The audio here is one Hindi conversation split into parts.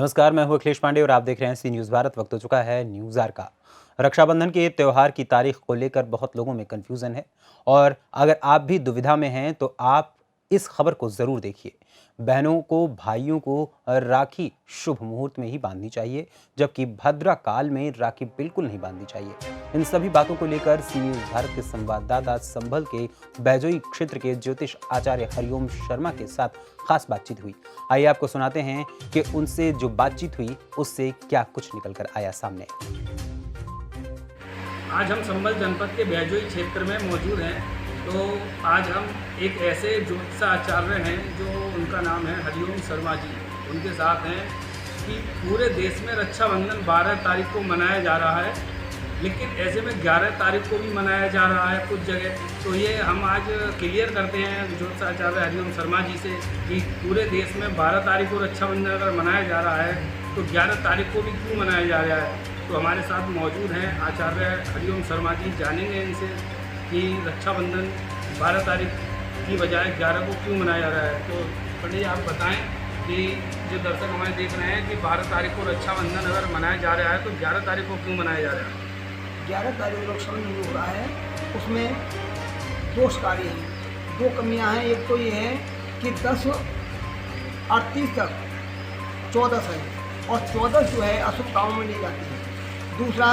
नमस्कार, मैं हूं अखिलेश पांडे और आप देख रहे हैं सी न्यूज़ भारत। वक्त हो चुका है न्यूज़ आवर का। रक्षाबंधन के त्यौहार की तारीख को लेकर बहुत लोगों में कन्फ्यूज़न है और अगर आप भी दुविधा में हैं तो आप इस खबर को ज़रूर देखिए। बहनों को भाइयों को राखी शुभ मुहूर्त में ही बांधनी चाहिए, जबकि भद्रा काल में राखी बिल्कुल नहीं बांधनी चाहिए। इन सभी बातों को लेकर सी न्यूज़ भारत के संवाददाता संभल के बैजोई क्षेत्र के ज्योतिष आचार्य हरिओम शर्मा के साथ खास बातचीत हुई। आइए आपको सुनाते हैं कि उनसे जो बातचीत हुई उससे क्या कुछ निकल कर आया सामने। आज हम संभल जनपद के बैजोई क्षेत्र में मौजूद हैं। तो आज हम एक ऐसे ज्योतिष आचार्य हैं जो उनका नाम है हरिओम शर्मा जी, उनके साथ हैं कि पूरे देश में रक्षाबंधन 12 तारीख को मनाया जा रहा है, लेकिन ऐसे में 11 तारीख को भी मनाया जा रहा है कुछ जगह। तो ये हम आज क्लियर करते हैं ज्योतिष आचार्य हरिओम शर्मा जी से कि पूरे देश में 12 तारीख को रक्षाबंधन अगर मनाया जा रहा है तो 11 तारीख को भी क्यों मनाया जा रहा है। तो हमारे साथ मौजूद हैं आचार्य हरिओम शर्मा जी, जानेंगे इनसे कि रक्षाबंधन 12 तारीख की बजाय 11 को क्यों मनाया जा रहा है। तो पंडित जी आप बताएं कि जो दर्शक हमें देख रहे हैं कि 12 तारीख को रक्षाबंधन अगर मनाया जा रहा है तो 11 तारीख को क्यों मनाया जा रहा है। 11 तारीख को रक्षाबंधन जो हो रहा है उसमें दोषकारी हैं, दो कमियां हैं। एक तो ये है कि 10:38 तक 14 है और 14 जो है अशुभ कामों में ली जाती है। दूसरा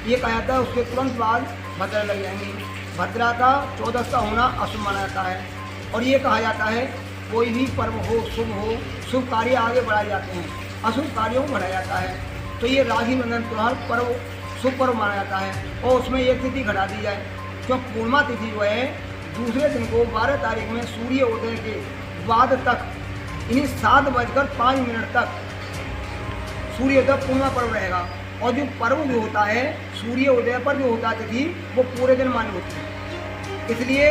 ये कहा जाता है उसके तुरंत बाद भद्रा लग जाएंगी। भद्रा का 14 का होना अशुभ माना जाता है और ये कहा जाता है कोई भी पर्व हो, शुभ कार्य आगे बढ़ाए जाते हैं, अशुभ कार्यों को बढ़ाया जाता है। तो ये राखी बंधन त्यौहार पर्व शुभ पर्व माना जाता है और उसमें एक तिथि घटा दी जाए, क्योंकि पूर्णिमा तिथि जो है दूसरे दिन को 12 तारीख में सूर्योदय के बाद तक इन्हीं 7:05 तक सूर्योदय पूर्णिमा पर्व रहेगा। और जो पर्व जो होता है सूर्योदय पर जो होता है तिथि वो पूरे दिन मान्य होती है। इसलिए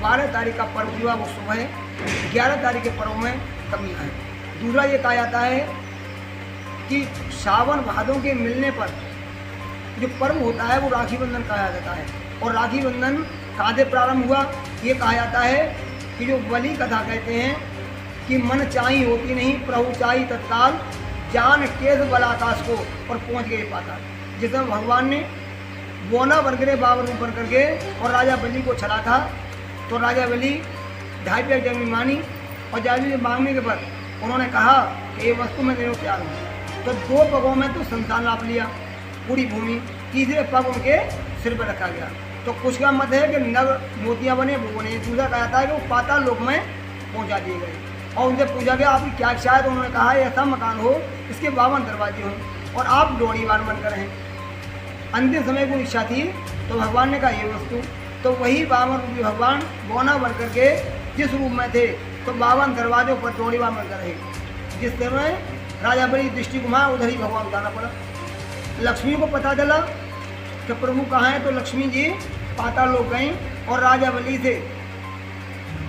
12 तारीख का पर्व जो है वो शुभ है, 11 तारीख के पर्व में कमी है। दूसरा ये कहा जाता है कि सावन भादों के मिलने पर जो पर्व होता है वो राखी बंधन कहा जाता है। और राखी बंधन कहाँ से प्रारंभ हुआ, ये कहा जाता है कि जो बलि कथा कहते हैं कि मन चाही होती नहीं प्रभु चाही तत्काल, जान केस बल आकाश को और पहुंच गए पाताल। जिसमें भगवान ने बोना बनकर बाबर ऊपर करके और राजा बलि को छला था, तो राजा बलि 2.5 पेग जमीन मानी और जाली मांगने के बाद उन्होंने कहा कि ये वस्तु मैं देने को तैयार हूँ। तो 2 पगों में तो संसार नाप लिया पूरी भूमि, तीसरे पग उनके सिर पर रखा गया। तो कुछ का मत है कि नव मोतियाँ बने वो बने। दूसरा कहा जाता है कि वो पाताल लोक में पहुँचा दिए गए और उनसे पूछा गया आपकी क्या इच्छा है, तो उन्होंने कहा ऐसा मकान हो इसके 52 दरवाजे हों और आप डोरीवान बनकर रहें। अंतिम समय को इच्छा थी तो भगवान ने कहा ये वस्तु, तो वही 52 रूपी भगवान बौना बन करके जिस रूप में थे तो 52 दरवाजों पर डोरीवान बनकर रहे। जिस समय राजा बलि दृष्टि घुमा उधर ही भगवान उतारना पड़ा। लक्ष्मी को पता चला कि प्रभु कहाँ हैं, तो लक्ष्मी जी पाताल लोक गई और राजा बलि से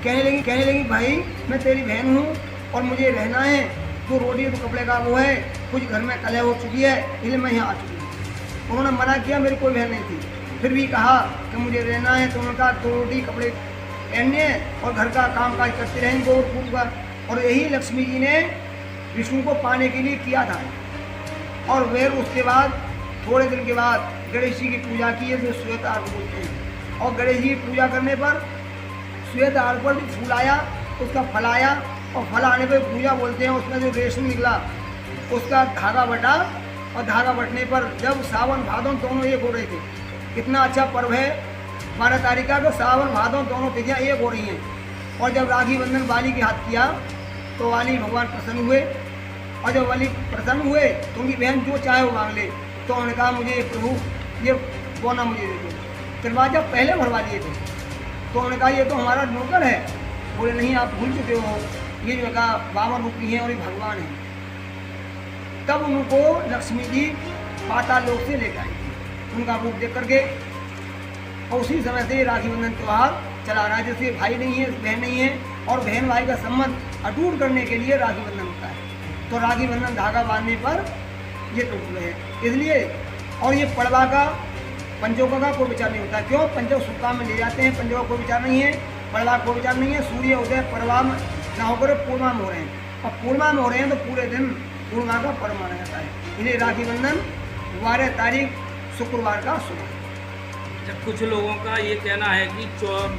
कहने लगी भाई मैं तेरी बहन हूँ और मुझे रहना है, तो रोटी तो कपड़े का वो है, कुछ घर में कलह हो चुकी है इसलिए मैं यहाँ आ चुकी हूँ। उन्होंने मना किया, मेरी कोई बहन नहीं थी, फिर भी कहा कि मुझे रहना है। तो उन्होंने कहा तो रोटी कपड़े पहनने हैं और घर का काम काज करते रहेंगे और फूल का। और यही लक्ष्मी जी ने विष्णु को पाने के लिए किया था। और फिर उसके बाद थोड़े दिन के बाद गणेश जी की पूजा की है जो श्वेत आर्ग बोलते हैं। और गणेश जी की पूजा करने पर श्वेत आर्ग पर भी फूल आया, उसका फल आया और फल आने पर पूजा बोलते हैं। उसमें जो रेशम निकला उसका धागा बटा और धागा बटने पर जब सावन भादों दोनों एक हो रहे थे। कितना अच्छा पर्व है 12 तारीख का, तो सावन भादों दोनों तिथियाँ एक हो रही हैं। और जब राखी बंधन वाली के हाथ किया तो वाली भगवान प्रसन्न हुए और जब वाली प्रसन्न हुए तो उनकी बहन जो चाहे वो मांग ले। तो उन्होंने कहा मुझे प्रभु ये बोना मुझे दे दो। दरवाजा पहले भरवा दिए थे तो उन्होंने कहा ये तो हमारा नौकर है। बोले नहीं आप भूल चुके हो, ये जो कहा 52 रूपी हैं और ये भगवान है। तब उनको लक्ष्मी जी पाताल लोक से लेकर आई थी उनका रूप देख करके। और उसी समय से राखी बंधन त्यौहार चला रहा है। जैसे भाई नहीं है बहन नहीं है और बहन भाई का संबंध अटूट करने के लिए राखी बंधन होता है। तो राखी बंधन धागा बांधने पर ये टूट गए हैं इसलिए। और ये पड़वा का पंचों का कोई विचार नहीं होता। क्यों? पंचों शुभ काम में ले जाते हैं, पंचों का कोई विचार नहीं है, पड़वा कोई विचार नहीं है। सूर्य उदय पड़वा में ना होकर पूर्णिमा में हो रहे हैं और पूर्णिमा में हो रहे हैं तो पूरे दिन पूर्णिमा का पर्व माना जाता है। इसलिए राखी बंधन 12 तारीख शुक्रवार का शुभ है। जब कुछ लोगों का ये कहना है कि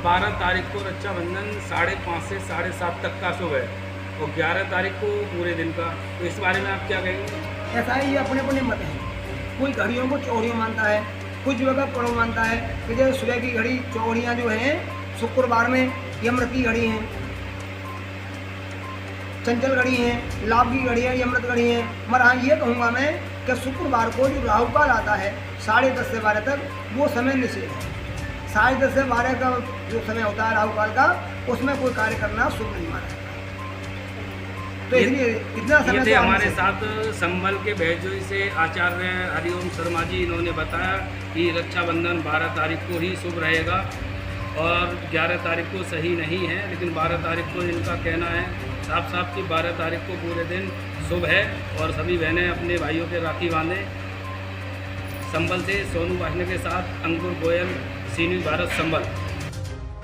12 तारीख को रक्षाबंधन 5:30 से 7:30 तक का शुभ है और 11 तारीख को पूरे दिन का, तो इस बारे में आप क्या कहेंगे? ऐसा है, ये अपने अपने मत हैं। कोई घड़ियों को चौड़ियों मानता है, कुछ जगह पर्व मानता है कि जैसे सुबह की घड़ी चौड़ियाँ जो हैं शुक्रवार में यमृत की घड़ी हैं, चंचल घड़ी हैं, लाभ की घड़ी है, यमृत घड़ी है। मगर हाँ ये कहूँगा मैं कि शुक्रवार को जो राहु काल आता है 10:30 से 12 तक, वो समय निषेध है। 10:30 से 12 का जो समय होता है राहु काल का, उसमें कोई कार्य करना शुभ नहीं माना जाता। तो इसलिए इतना समय ये थे तो हमारे निषेध साथ संभल के बैजोई से आचार्य हरिओम शर्मा जी। इन्होंने बताया कि रक्षाबंधन 12 तारीख को ही शुभ रहेगा और 11 तारीख को सही नहीं है, लेकिन 12 तारीख को इनका कहना है साफ साफ कि 12 तारीख को पूरे दिन शुभ है और सभी बहनें अपने भाइयों के राखी बांधें। संभल से सोनू वाहिनी के साथ अंकुर गोयल, सी न्यूज़ भारत, संभल।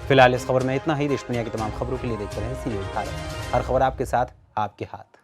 फिलहाल इस खबर में इतना ही। देश दुनिया की तमाम खबरों के लिए देखते रहें सी न्यूज़ भारत। हर खबर आपके साथ, आपके हाथ।